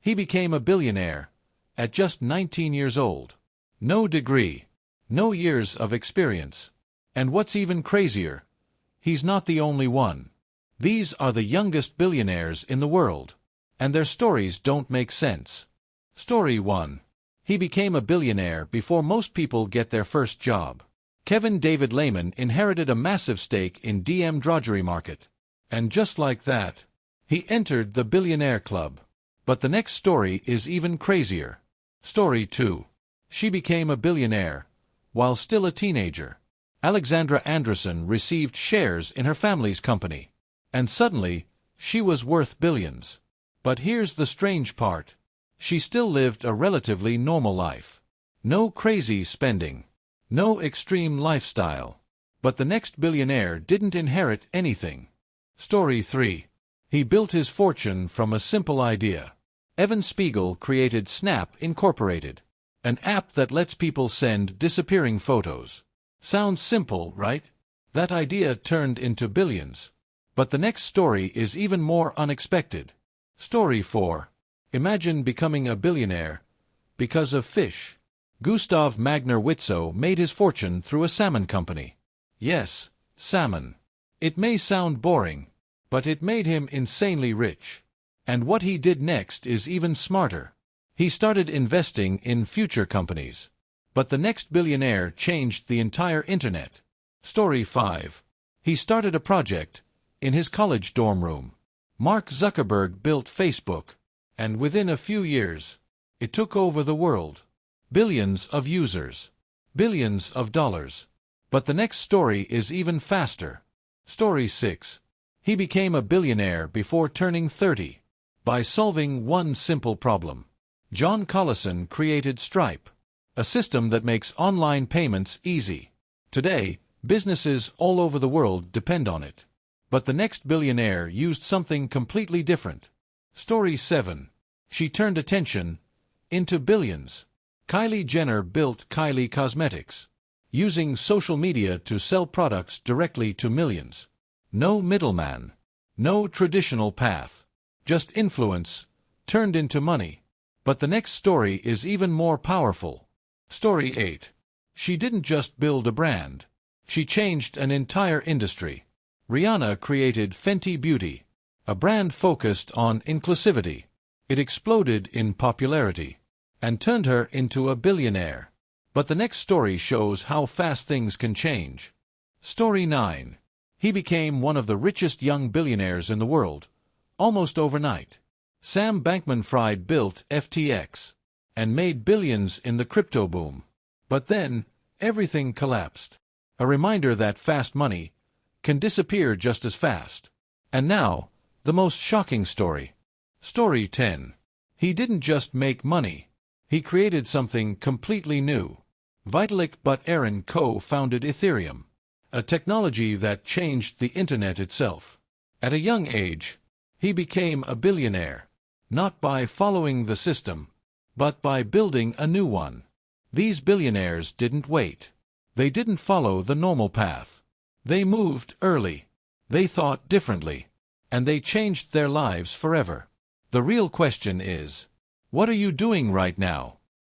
He became a billionaire at just 19 years old. No degree, no years of experience. And what's even crazier, he's not the only one. These are the youngest billionaires in the world, and their stories don't make sense. Story 1. He became a billionaire before most people get their first job. Kevin David Lehman inherited a massive stake in DM Droghery Market. And just like that, he entered the Billionaire Club. But the next story is even crazier. Story 2. She became a billionaire while still a teenager. Alexandra Anderson received shares in her family's company. And suddenly, she was worth billions. But here's the strange part. She still lived a relatively normal life. No crazy spending. No extreme lifestyle. But the next billionaire didn't inherit anything. Story 3. He built his fortune from a simple idea. Evan Spiegel created Snap Incorporated, an app that lets people send disappearing photos. Sounds simple, right? That idea turned into billions. But the next story is even more unexpected. Story 4. Imagine becoming a billionaire because of fish. Gustav Magner Witzow made his fortune through a salmon company. Yes, salmon. It may sound boring, but it made him insanely rich. And what he did next is even smarter. He started investing in future companies. But the next billionaire changed the entire internet. Story 5. He started a project in his college dorm room. Mark Zuckerberg built Facebook, and within a few years, it took over the world. Billions of users. Billions of dollars. But the next story is even faster. Story 6. He became a billionaire before turning 30. By solving one simple problem. John Collison created Stripe, a system that makes online payments easy. Today, businesses all over the world depend on it. But the next billionaire used something completely different. Story 7. She turned attention into billions. Kylie Jenner built Kylie Cosmetics, using social media to sell products directly to millions. No middleman. No traditional path. Just influence, turned into money. But the next story is even more powerful. Story 8. She didn't just build a brand. She changed an entire industry. Rihanna created Fenty Beauty, a brand focused on inclusivity. It exploded in popularity and turned her into a billionaire. But the next story shows how fast things can change. Story 9. He became one of the richest young billionaires in the world, almost overnight. Sam Bankman-Fried built FTX and made billions in the crypto boom. But then, everything collapsed. A reminder that fast money can disappear just as fast. And now, the most shocking story. Story 10. He didn't just make money. He created something completely new. Vitalik Buterin co-founded Ethereum, a technology that changed the internet itself. At a young age, he became a billionaire, not by following the system, but by building a new one. These billionaires didn't wait. They didn't follow the normal path. They moved early. They thought differently. And they changed their lives forever. The real question is, what are you doing right now?